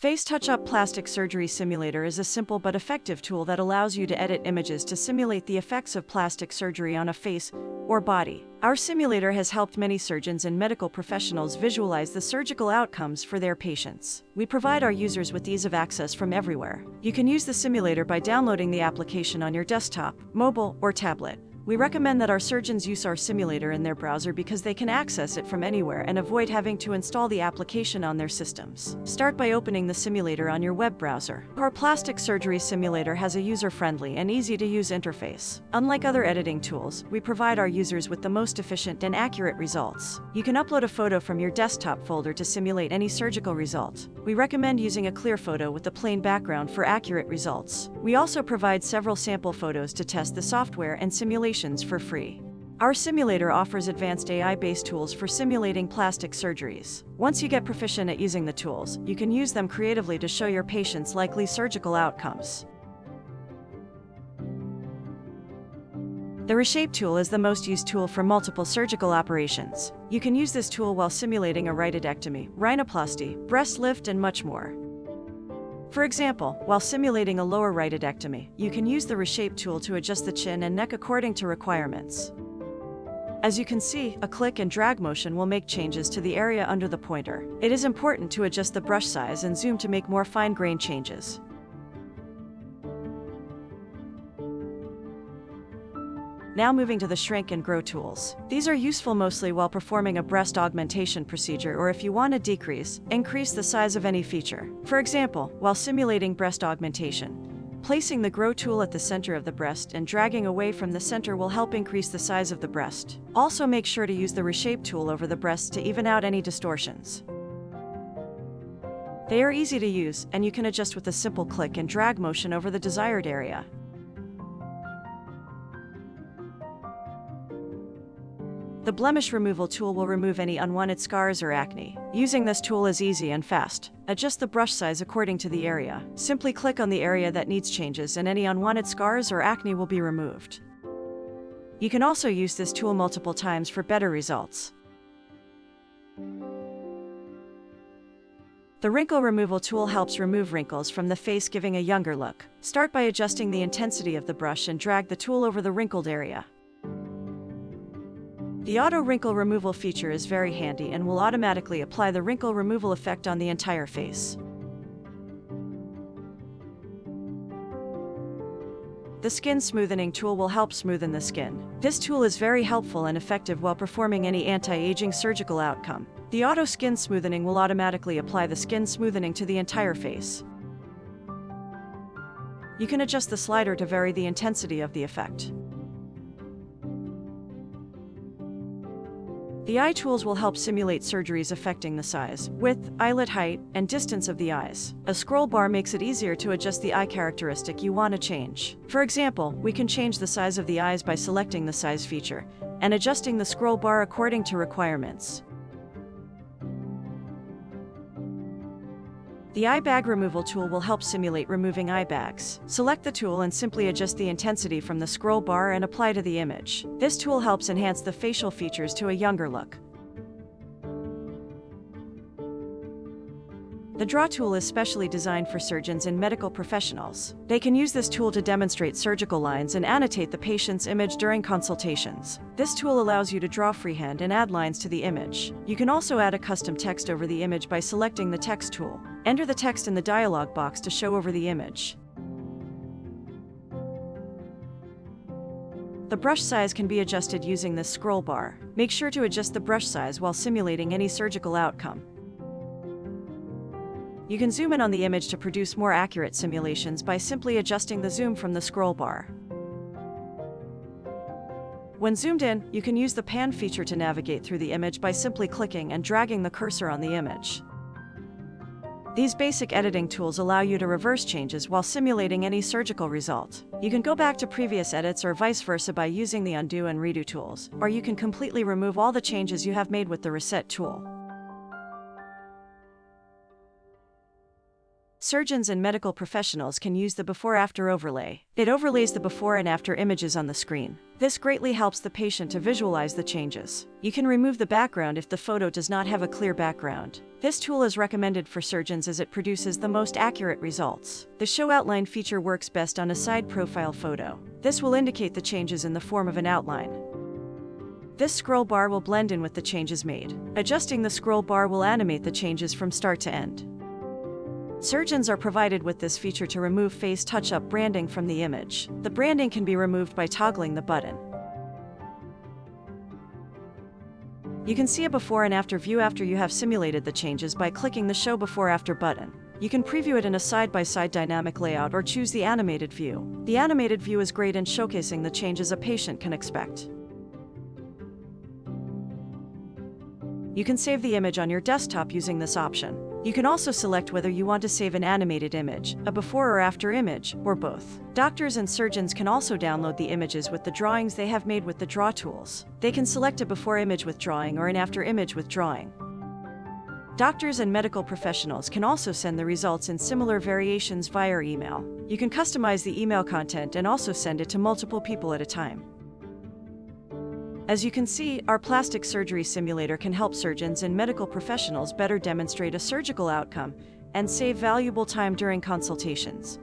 FaceTouchUp Plastic Surgery Simulator is a simple but effective tool that allows you to edit images to simulate the effects of plastic surgery on a face or body. Our simulator has helped many surgeons and medical professionals visualize the surgical outcomes for their patients. We provide our users with ease of access from everywhere. You can use the simulator by downloading the application on your desktop, mobile, or tablet. We recommend that our surgeons use our simulator in their browser because they can access it from anywhere and avoid having to install the application on their systems. Start by opening the simulator on your web browser. Our plastic surgery simulator has a user-friendly and easy-to-use interface. Unlike other editing tools, we provide our users with the most efficient and accurate results. You can upload a photo from your desktop folder to simulate any surgical result. We recommend using a clear photo with a plain background for accurate results. We also provide several sample photos to test the software and simulations for free. Our simulator offers advanced AI-based tools for simulating plastic surgeries. Once you get proficient at using the tools, you can use them creatively to show your patients likely surgical outcomes. The Reshape tool is the most used tool for multiple surgical operations. You can use this tool while simulating a rhytidectomy, rhinoplasty, breast lift, and much more. For example, while simulating a lower rhytidectomy, you can use the Reshape tool to adjust the chin and neck according to requirements. As you can see, a click and drag motion will make changes to the area under the pointer. It is important to adjust the brush size and zoom to make more fine-grained changes. Now moving to the shrink and grow tools. These are useful mostly while performing a breast augmentation procedure or if you want to increase the size of any feature. For example, while simulating breast augmentation, placing the grow tool at the center of the breast and dragging away from the center will help increase the size of the breast. Also make sure to use the Reshape tool over the breast to even out any distortions. They are easy to use, and you can adjust with a simple click and drag motion over the desired area. The Blemish Removal tool will remove any unwanted scars or acne. Using this tool is easy and fast. Adjust the brush size according to the area. Simply click on the area that needs changes and any unwanted scars or acne will be removed. You can also use this tool multiple times for better results. The Wrinkle Removal tool helps remove wrinkles from the face, giving a younger look. Start by adjusting the intensity of the brush and drag the tool over the wrinkled area. The Auto Wrinkle Removal feature is very handy and will automatically apply the wrinkle removal effect on the entire face. The Skin Smoothening tool will help smoothen the skin. This tool is very helpful and effective while performing any anti-aging surgical outcome. The Auto Skin Smoothening will automatically apply the skin smoothening to the entire face. You can adjust the slider to vary the intensity of the effect. The eye tools will help simulate surgeries affecting the size, width, eyelid height, and distance of the eyes. A scroll bar makes it easier to adjust the eye characteristic you want to change. For example, we can change the size of the eyes by selecting the size feature and adjusting the scroll bar according to requirements. The Eye Bag Removal tool will help simulate removing eye bags. Select the tool and simply adjust the intensity from the scroll bar and apply to the image. This tool helps enhance the facial features to a younger look. The Draw tool is specially designed for surgeons and medical professionals. They can use this tool to demonstrate surgical lines and annotate the patient's image during consultations. This tool allows you to draw freehand and add lines to the image. You can also add a custom text over the image by selecting the Text tool. Enter the text in the dialog box to show over the image. The brush size can be adjusted using this scroll bar. Make sure to adjust the brush size while simulating any surgical outcome. You can zoom in on the image to produce more accurate simulations by simply adjusting the zoom from the scroll bar. When zoomed in, you can use the pan feature to navigate through the image by simply clicking and dragging the cursor on the image. These basic editing tools allow you to reverse changes while simulating any surgical result. You can go back to previous edits or vice versa by using the undo and redo tools, or you can completely remove all the changes you have made with the reset tool. Surgeons and medical professionals can use the before-after overlay. It overlays the before and after images on the screen. This greatly helps the patient to visualize the changes. You can remove the background if the photo does not have a clear background. This tool is recommended for surgeons as it produces the most accurate results. The Show Outline feature works best on a side profile photo. This will indicate the changes in the form of an outline. This scroll bar will blend in with the changes made. Adjusting the scroll bar will animate the changes from start to end. Surgeons are provided with this feature to remove FaceTouchUp branding from the image. The branding can be removed by toggling the button. You can see a before and after view after you have simulated the changes by clicking the Show Before After button. You can preview it in a side-by-side dynamic layout or choose the animated view. The animated view is great in showcasing the changes a patient can expect. You can save the image on your desktop using this option. You can also select whether you want to save an animated image, a before or after image, or both. Doctors and surgeons can also download the images with the drawings they have made with the draw tools. They can select a before image with drawing or an after image with drawing. Doctors and medical professionals can also send the results in similar variations via email. You can customize the email content and also send it to multiple people at a time. As you can see, our plastic surgery simulator can help surgeons and medical professionals better demonstrate a surgical outcome and save valuable time during consultations.